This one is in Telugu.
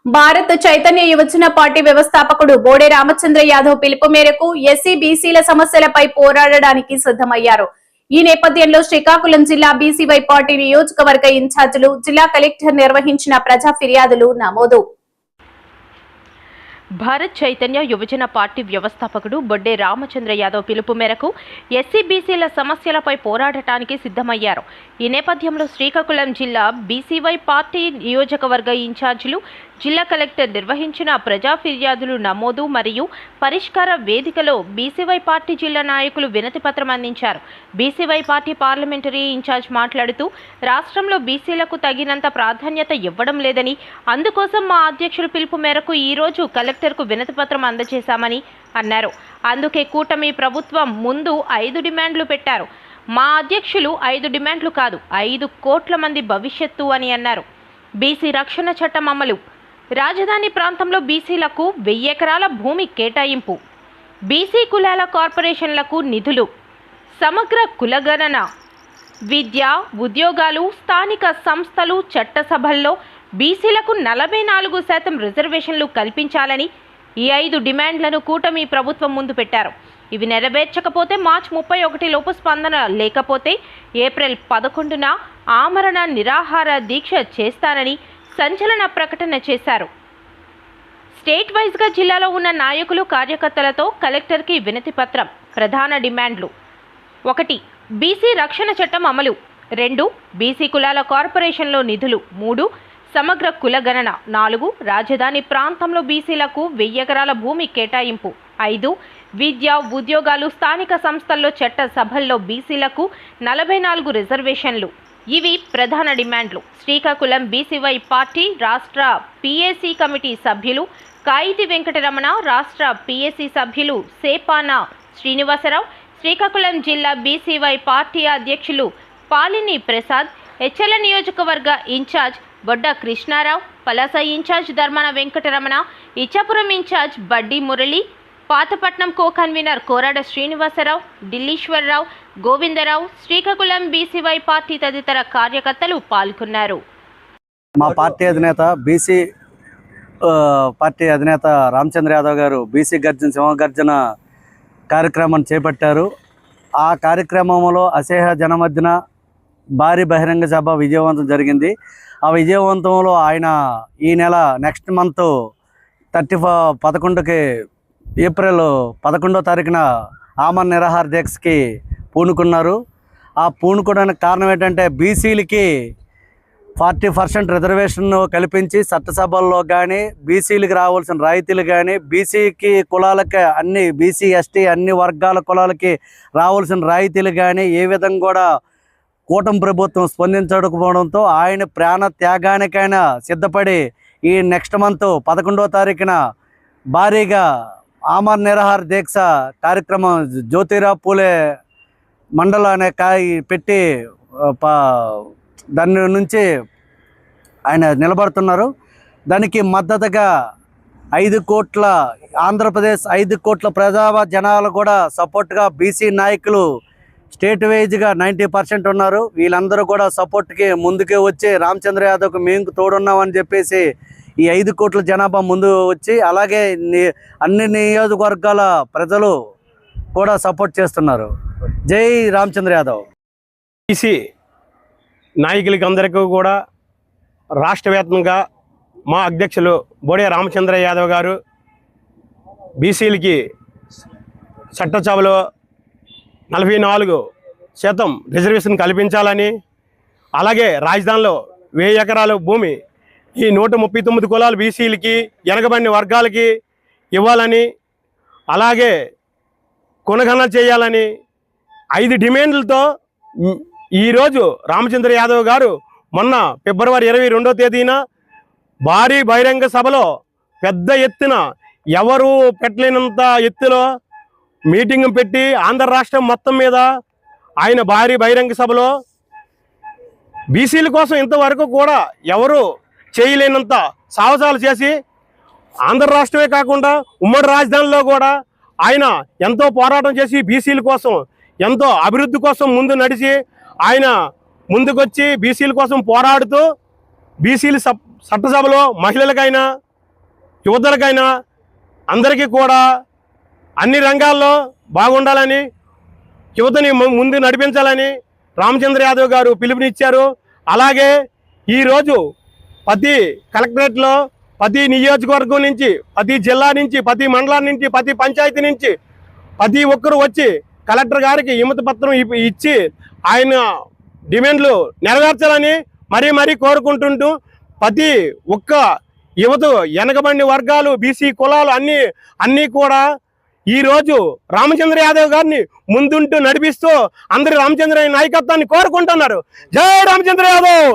భారత్ చైతన్య యువజన పార్టీ వ్యవస్థాపకుడు బోడే రామచంద్ర యాదవ్ పిలుపు మేరకు ఎస్సీ బీసీల సమస్యలపై పోరాడడానికి సిద్ధమయ్యారు. ఈ నేపథ్యంలో శ్రీకాకుళం జిల్లా బీసీవై పార్టీ నియోజకవర్గ ఇన్ఛార్జీలు జిల్లా కలెక్టర్ నిర్వహించిన ప్రజా ఫిర్యాదులు నమోదు. భారత్ చైతన్య యువజన పార్టీ వ్యవస్థాపకుడు బొడ్డే రామచంద్ర యాదవ్ పిలుపు మేరకు ఎస్సీ బీసీల సమస్యలపై పోరాడటానికి సిద్ధమయ్యారు. ఈ నేపథ్యంలో శ్రీకాకుళం జిల్లా బీసీవై పార్టీ నియోజకవర్గ ఇన్ఛార్జీలు జిల్లా కలెక్టర్ నిర్వహించిన ప్రజా ఫిర్యాదులు నమోదు మరియు పరిష్కార వేదికలో బీసీవై పార్టీ జిల్లా నాయకులు వినతి పత్రం అందించారు. బీసీవై పార్టీ పార్లమెంటరీ ఇన్ఛార్జ్ మాట్లాడుతూ రాష్ట్రంలో బీసీలకు తగినంత ప్రాధాన్యత ఇవ్వడం లేదని, అందుకోసం మా అధ్యక్షుల పిలుపు మేరకు ఈరోజు కలెక్టర్కు వినతి పత్రం అందజేశామని అన్నారు. అందుకే కూటమి ప్రభుత్వం ముందు 5 డిమాండ్లు పెట్టారు. మా అధ్యక్షులు 5 డిమాండ్లు కాదు, 5 కోట్ల మంది భవిష్యత్తు అని అన్నారు. బీసీ రక్షణ చట్టం అమలు, రాజధాని ప్రాంతంలో బీసీలకు 1000 ఎకరాల భూమి కేటాయింపు, బీసీ కులాల కార్పొరేషన్లకు నిధులు, సమగ్ర కులగణన, విద్య, ఉద్యోగాలు, స్థానిక సంస్థలు, చట్టసభల్లో బీసీలకు 44% రిజర్వేషన్లు కల్పించాలని ఈ 5 డిమాండ్లను కూటమి ప్రభుత్వం ముందు పెట్టారు. ఇవి నెరవేర్చకపోతే మార్చి 31 లోపు స్పందన లేకపోతే ఏప్రిల్ 11న ఆమరణ నిరాహార దీక్ష చేస్తానని సంచలన ప్రకటన చేశారు. స్టేట్ వైజ్గా జిల్లాలో ఉన్న నాయకులు, కార్యకర్తలతో కలెక్టర్కి వినతి పత్రం. ప్రధాన డిమాండ్లు: 1. బీసీ రక్షణ చట్టం అమలు, 2. బీసీ కులాల కార్పొరేషన్లో నిధులు, 3. సమగ్ర కులగణన, 4. రాజధాని ప్రాంతంలో బీసీలకు 1000 ఎకరాల భూమి కేటాయింపు, 5. విద్య, ఉద్యోగాలు, స్థానిక సంస్థల్లో చట్ట సభల్లో బీసీలకు 44 రిజర్వేషన్లు. ఇవి ప్రధాన డిమాండ్లు. శ్రీకాకుళం బీసీవై పార్టీ రాష్ట్ర పీఏసీ కమిటీ సభ్యులు కాయితి వెంకటరమణ, రాష్ట్ర పీఏసీ సభ్యులు సేపాన శ్రీనివాసరావు, శ్రీకాకుళం జిల్లా బీసీవై పార్టీ అధ్యక్షులు పాలిని ప్రసాద్, హెచ్ఎల్ నియోజకవర్గ incharge Bodda Krishnarao, Palasa incharge Dharmana Venkataramana, Ichchapuram incharge Baddi Murali, Pathapatnam co convener Korada Srinivasarao, Dilleswararao, Govindarao, Srikakulam BCY party తదితర కార్యకర్తలు పాల్గొన్నారు. మా పార్టీ అధినేత బీసీ పార్టీ అధినేత రామచంద్ర యాదవ్ గారు బీసీ గర్జన సింహగర్జన కార్యక్రమాన్ని చేపట్టారు. ఆ కార్యక్రమంలో అసేహ జనమధ్యన భారీ బహిరంగ సభ విజయవంతం జరిగింది. ఆ విజయవంతంలో ఆయన ఈ నెల నెక్స్ట్ మంత్ 11కి ఏప్రిల్ 11వ తారీఖున ఆమరణ నిరాహార దీక్షకి పూనుకున్నారు. ఆ పూనుకోవడానికి కారణం ఏంటంటే బీసీలకి 40% రిజర్వేషన్ కల్పించి చట్టసభల్లో కానీ బీసీలకు రావాల్సిన రాయితీలు కానీ బీసీకి కులాలకి అన్ని బీసీ ఎస్టీ అన్ని వర్గాల కులాలకి రావాల్సిన రాయితీలు కానీ ఏ విధంగా కూడా కూటమి ప్రభుత్వం స్పందించకపోవడంతో ఆయన ప్రాణ త్యాగానికైనా సిద్ధపడి ఈ నెక్స్ట్ మంత్ 11వ తారీఖున భారీగా ఆమరణ నిరాహార దీక్ష కార్యక్రమం జ్యోతిరావు పూలే మండలం అనే పెట్టి దాని నుంచి ఆయన నిలబడుతున్నారు. దానికి మద్దతుగా 5 కోట్ల ఆంధ్రప్రదేశ్ 5 కోట్ల ప్రజా జనాలు కూడా సపోర్ట్గా బీసీ నాయకులు స్టేట్ వైజ్గా 90% ఉన్నారు. వీళ్ళందరూ కూడా సపోర్ట్కి ముందుకే వచ్చి రామచంద్ర యాదవ్కి మేము తోడున్నామని చెప్పేసి ఈ 5 కోట్ల జనాభా ముందు వచ్చి అలాగే అన్ని నియోజకవర్గాల ప్రజలు కూడా సపోర్ట్ చేస్తున్నారు. జై రామచంద్ర యాదవ్. బీసీ నాయకులకి అందరికీ కూడా రాష్ట్ర వ్యాప్తంగా మా అధ్యక్షులు బోడే రామచంద్ర యాదవ్ గారు బీసీలకి చట్టసభలో 44% రిజర్వేషన్ కల్పించాలని, అలాగే రాజధానిలో 1000 ఎకరాల భూమి ఈ 139 కులాల బీసీలకి వెనకబడిన వర్గాలకి ఇవ్వాలని, అలాగే కులగణన చేయాలని 5 డిమాండ్లతో ఈరోజు రామచంద్ర యాదవ్ గారు మొన్న ఫిబ్రవరి 22వ తేదీన భారీ బహిరంగ సభలో పెద్ద ఎత్తున ఎవరు పెట్టలేనంత ఎత్తులో మీటింగ్ పెట్టి ఆంధ్ర రాష్ట్రం మొత్తం మీద ఆయన భారీ బహిరంగ సభలో బీసీల కోసం ఇంతవరకు కూడా ఎవరు చేయలేనంత సాహసాలు చేసి ఆంధ్ర రాష్ట్రమే కాకుండా ఉమ్మడి రాజధానిలో కూడా ఆయన ఎంతో పోరాటం చేసి బీసీల కోసం ఎంతో అభివృద్ధి కోసం ముందు నడిచి ఆయన ముందుకొచ్చి బీసీల కోసం పోరాడుతూ బీసీల చట్టసభలో మహిళలకైనా యువతలకైనా అందరికీ కూడా అన్ని రంగాల్లో బాగుండాలని, యువతని ముందు నడిపించాలని రామచంద్ర యాదవ్ గారు పిలుపునిచ్చారు. అలాగే ఈరోజు ప్రతి కలెక్టరేట్లో, ప్రతి నియోజకవర్గం నుంచి, ప్రతి జిల్లా నుంచి, ప్రతి మండలం నుంచి, ప్రతి పంచాయతీ నుంచి ప్రతి ఒక్కరు వచ్చి కలెక్టర్ గారికి విమతి పత్రం ఇచ్చి ఆయన డిమాండ్లు నెరవేర్చాలని మరీ కోరుకుంటుంటూ, ప్రతి ఒక్క యువత, వెనకబడిన వర్గాలు, బీసీ కులాలు అన్నీ కూడా ఈరోజు రామచంద్ర యాదవ్ గారిని ముందుంటూ నడిపిస్తూ అందరూ రామచంద్ర నాయకత్వాన్ని కోరుకుంటున్నారు. జై రామచంద్ర యాదవ్.